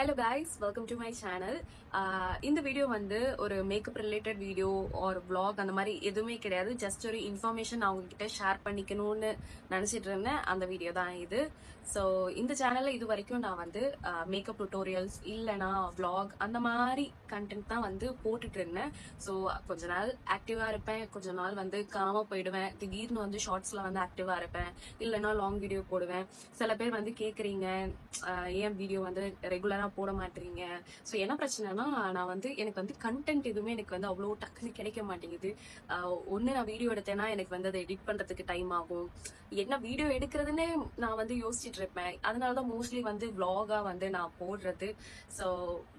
Hello guys, welcome to my channel. இந்த video வந்து ஒரு மேக்கப் ரிலேட்டட் வீடியோ ஒரு vlog அந்த மாதிரி எதுவுமே கிடையாது. ஜஸ்ட் ஒரு இன்ஃபர்மேஷன் அவங்க கிட்ட ஷேர் பண்ணிக்கணும்னு நினைச்சிட்டு இருந்தேன். அந்த வீடியோ தான் இது. ஸோ இந்த சேனல்ல இது வரைக்கும் நான் வந்து மேக்கப் டுட்டோரியல்ஸ் இல்லைனா vlog அந்த மாதிரி கண்டென்ட் தான் வந்து போட்டுட்டு இருந்தேன். ஸோ கொஞ்ச நாள் ஆக்டிவா இருப்பேன், கொஞ்ச நாள் வந்து காணாம போயிடுவேன். திடீர்னு வந்து ஷார்ட்ஸ்ல வந்து ஆக்டிவா இருப்பேன், இல்லைன்னா லாங் வீடியோ போடுவேன். சில பேர் வந்து கேக்குறீங்க ஏன் வீடியோ வந்து ரெகுலரா போட மாட்டீங்க. ஸோ என்ன பிரச்சனைனா நான் வந்து எனக்கு வந்து கண்டென்ட் எதுவுமே எனக்கு வந்து அவ்வளோ டக்குன்னு கிடைக்க மாட்டேங்குது. ஒன்று நான் வீடியோ எடுத்தேன்னா எனக்கு வந்து அதை எடிட் பண்றதுக்கு டைம் ஆகும். என்ன வீடியோ எடுக்கிறதுனே நான் வந்து யோசிச்சுட்டு இருப்பேன். அதனாலதான் மோஸ்ட்லி வந்து vlog-ஆ வந்து நான் போடுறது. ஸோ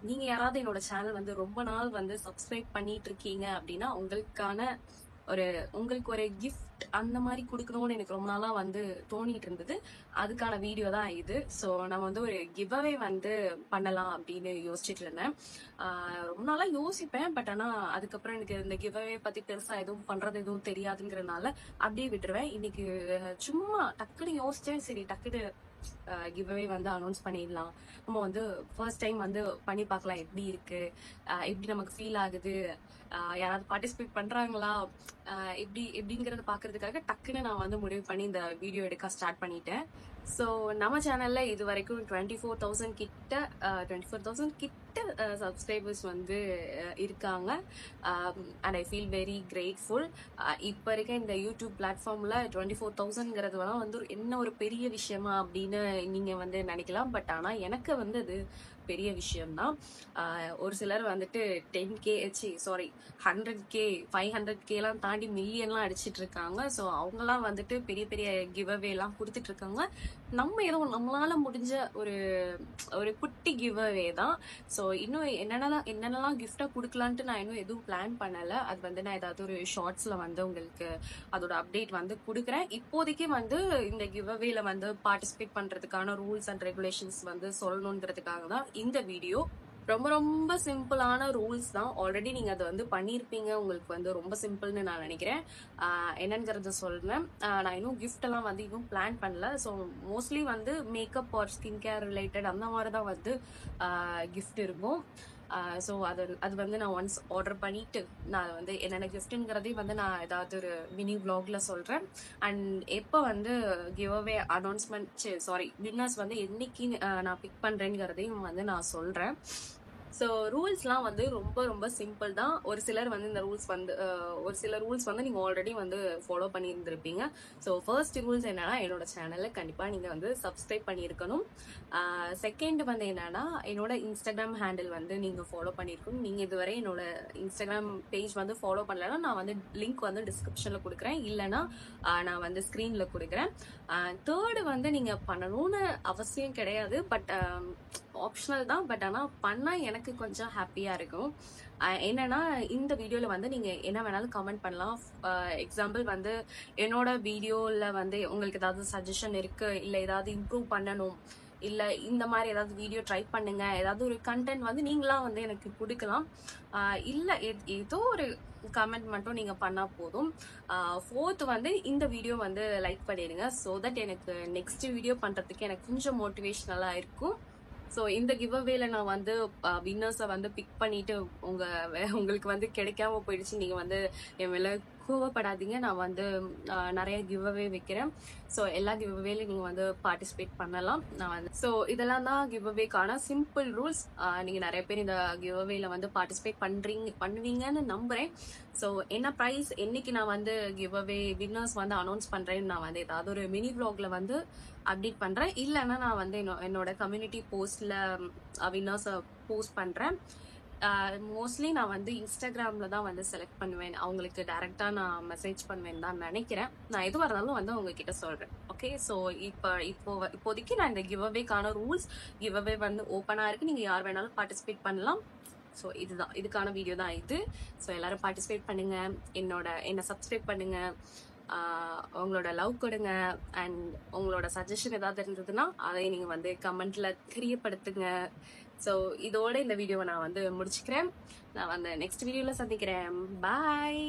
நீங்க யாராவது என்னோட சேனல் வந்து ரொம்ப நாள் வந்து சப்ஸ்கிரைப் பண்ணிட்டு இருக்கீங்க அப்படின்னா உங்களுக்கு ஒரு கிஃப்ட் அந்த மாதிரி கொடுக்கணும்னு எனக்கு ரொம்ப நாளா வந்து தோணிட்டு இருந்தது. அதுக்கான வீடியோ தான் இது. ஸோ நம்ம வந்து ஒரு கிவ்அவே வந்து பண்ணலாம் அப்படின்னு யோசிச்சுட்டு இருந்தேன். ரொம்ப நாளா யோசிப்பேன், பட் ஆனா அதுக்கப்புறம் எனக்கு இந்த கிவ்அவே பத்தி பெருசா எதுவும் பண்றது எதுவும் தெரியாதுங்கிறதுனால அப்படியே விட்டுருவேன். இன்னைக்கு சும்மா டக்குன்னு யோசிச்சேன், சரி டக்குன்னு கிவ்அவே வந்து அனௌன்ஸ் பண்ணிடலாம். நம்ம வந்து ஃபர்ஸ்ட் டைம் வந்து பண்ணி பார்க்கலாம் எப்படி இருக்கு, எப்படி நமக்கு ஃபீல் ஆகுது, யாராவது பார்ட்டிசிபேட் பண்றாங்களா, எப்படிங்கிறத பாக்குறதுக்காக டக்குன்னு நான் வந்து முடிவு பண்ணி இந்த வீடியோ எடுக்க ஸ்டார்ட் பண்ணிட்டேன். ஸோ நம்ம சேனல்ல இது வரைக்கும் 24,000 கிட்ட சப்ஸ்கிரைபர்ஸ் வந்து இருக்காங்க. And I feel very grateful. இப்போ இருக்க இந்த யூடியூப் பிளாட்ஃபார்ம்ல 24,000ங்கிறது வந்து என்ன ஒரு பெரிய விஷயமா அப்படின்னு நீங்க வந்து நினைக்கலாம். பட் ஆனா எனக்கு வந்து அது பெரிய விஷயம்தான். ஒரு சிலர் வந்துட்டு 10K 100K 500K எல்லாம் தாண்டி மில்லியன்லாம் அடிச்சிட்டு இருக்காங்க. ஸோ அவங்கலாம் வந்துட்டு பெரிய பெரிய கிவ்அவே எல்லாம் கொடுத்துட்டு இருக்காங்க. நம்ம ஏதோ நம்மளால முடிஞ்ச ஒரு குட்டி கிவ்அவே தான். ஸோ இன்னும் என்னென்னலாம் கிஃப்டா கொடுக்கலான்ட்டு நான் இன்னும் எதுவும் பிளான் பண்ணல. அது வந்து நான் ஏதாவது ஒரு ஷார்ட்ஸ்ல வந்து உங்களுக்கு அதோட அப்டேட் வந்து கொடுக்குறேன். இப்போதைக்கு வந்து இந்த கிவ்அவேல வந்து பார்ட்டிசிபேட் பண்றதுக்கான ரூல்ஸ் அண்ட் ரெகுலேஷன்ஸ் வந்து சொல்லணுன்றதுக்காக தான் இந்த வீடியோ. ரொம்ப ரொம்ப சிம்பிளான ரூல்ஸ் தான். ஆல்ரெடி நீங்க அதை வந்து பண்ணியிருப்பீங்க. உங்களுக்கு வந்து ரொம்ப சிம்பிள்னு நான் நினைக்கிறேன். என்னங்கிறத சொல்றேன். நான் இன்னும் கிஃப்ட் எல்லாம் வந்து இன்னும் பிளான் பண்ணல. ஸோ மோஸ்ட்லி வந்து makeup or skin care related அந்த மாதிரி தான் வந்து கிஃப்ட் இருக்கும். ஸோ அது வந்து நான் ஒன்ஸ் ஆர்டர் பண்ணிட்டு நான் வந்து என்னென்ன கிஃப்ட்ங்கிறதையும் வந்து நான் ஏதாவது ஒரு மினி vlogல சொல்றேன். அண்ட் எப்போ வந்து கிவ்அவே அனௌன்ஸ்மெண்ட் வின்னர்ஸ் வந்து என்னைக்கு நான் பிக் பண்றேங்கிறதையும் வந்து நான் சொல்றேன். ஸோ ரூல்ஸ்லாம் வந்து ரொம்ப ரொம்ப சிம்பிள் தான். ஒரு சில ரூல்ஸ் வந்து நீங்க ஆல்ரெடி வந்து ஃபாலோ பண்ணியிருந்திருப்பீங்க. ஸோ ஃபர்ஸ்ட் ரூல்ஸ் என்னன்னா, என்னோட சேனல்ல கண்டிப்பா நீங்க வந்து சப்ஸ்கிரைப் பண்ணியிருக்கணும். செகண்ட் வந்து என்னன்னா, என்னோட இன்ஸ்டாகிராம் ஹேண்டில் வந்து நீங்க ஃபாலோ பண்ணியிருக்கணும். நீங்க இதுவரை என்னோட இன்ஸ்டாகிராம் பேஜ் வந்து ஃபாலோ பண்ணலன்னா நான் வந்து லிங்க் வந்து டிஸ்கிரிப்ஷன்ல கொடுக்குறேன், இல்லைன்னா நான் வந்து ஸ்கிரீன்ல கொடுக்குறேன். தேர்டு வந்து நீங்க பண்ணணும்னு அவசியம் கிடையாது, பட் ஆப்ஷனல் தான். பட் ஆனா பண்ணா எனக்கு கொஞ்சம் ஹாப்பியா இருக்கும். என்னன்னா, இந்த வீடியோல வந்து நீங்க என்ன வேணாலும் கமெண்ட் பண்ணலாம். எக்ஸாம்பிள் வந்து என்னோட வீடியோல வந்து உங்களுக்கு ஏதாவது சஜஷன் இருக்கு, இல்ல ஏதாவது இம்ப்ரூவ் பண்ணணும், இல்ல இந்த மாதிரி ஏதாவது வீடியோ ட்ரை பண்ணுங்க, ஏதாவது ஒரு கண்டென்ட் வந்து நீங்களா வந்து எனக்கு கொடுக்கலாம். இல்ல ஏதோ ஒரு கமெண்ட் மட்டும் நீங்க பண்ணா போதும். ஃபோர்த் வந்து இந்த வீடியோ வந்து லைக் பண்ணிடுங்க. ஸோ தட் எனக்கு நெக்ஸ்ட் வீடியோ பண்றதுக்கு எனக்கு கொஞ்சம் மோட்டிவேஷனலா இருக்கும். ஸோ இந்த கிவ்அவேல நான் வந்து வின்னர்ஸை வந்து பிக் பண்ணிட்டு உங்களுக்கு வந்து கிடைக்காம போயிடுச்சு, நீங்க வந்து என் மேல கோவப்படாதீங்க. நான் வந்து நிறைய கிவ்அவே வைக்கிறேன். ஸோ எல்லா கிவ்அவேலையும் நீங்க வந்து பார்ட்டிசிபேட் பண்ணலாம். நான் வந்து ஸோ இதெல்லாம் தான் கிவ்அவேக்கான சிம்பிள் ரூல்ஸ். நீங்க நிறைய பேர் இந்த கிவ்அவேல வந்து பார்ட்டிசிபேட் பண்ணுவீங்கன்னு நம்புறேன். ஸோ என்ன ப்ரைஸ் என்னைக்கு நான் வந்து கிவ்அவே வின்னர்ஸ் வந்து அனௌன்ஸ் பண்றேன்னு நான் வந்து ஏதாவது ஒரு மினி vlogல வந்து அப்டேட் பண்றேன். இல்லைன்னா நான் வந்து என்னோட கம்யூனிட்டி போஸ்ட்ல வின்னர்ஸ் போஸ்ட் பண்றேன். மோஸ்ட்லி நான் வந்து இன்ஸ்டாகிராம்ல தான் வந்து செலக்ட் பண்ணுவேன். அவங்களுக்கு டைரக்டா நான் மெசேஜ் பண்ணுவேன் தான் நினைக்கிறேன். நான் எதுவாக இருந்தாலும் வந்து உங்ககிட்ட சொல்றேன். ஓகே, ஸோ இப்போதைக்கு நான் இந்த கிவ்அவேக்கான ரூல்ஸ், கிவ்அவே வந்து ஓப்பனா இருக்கு, நீங்க யார் வேணாலும் பார்ட்டிசிபேட் பண்ணலாம். ஸோ இதுக்கான வீடியோ தான் இது. ஸோ எல்லாரும் பார்ட்டிசிபேட் பண்ணுங்க, என்னை சப்ஸ்கிரைப் பண்ணுங்க, உங்களோட லவ் கொடுங்க. அண்ட் உங்களோட சஜஷன் ஏதாவது இருந்ததுன்னா அதை நீங்க வந்து கமெண்ட்ல தெரியப்படுத்துங்க. ஸோ இதோட இந்த வீடியோவை நான் வந்து முடிச்சுக்கிறேன். நான் வந்து நெக்ஸ்ட் வீடியோல சந்திக்கிறேன். பாய்.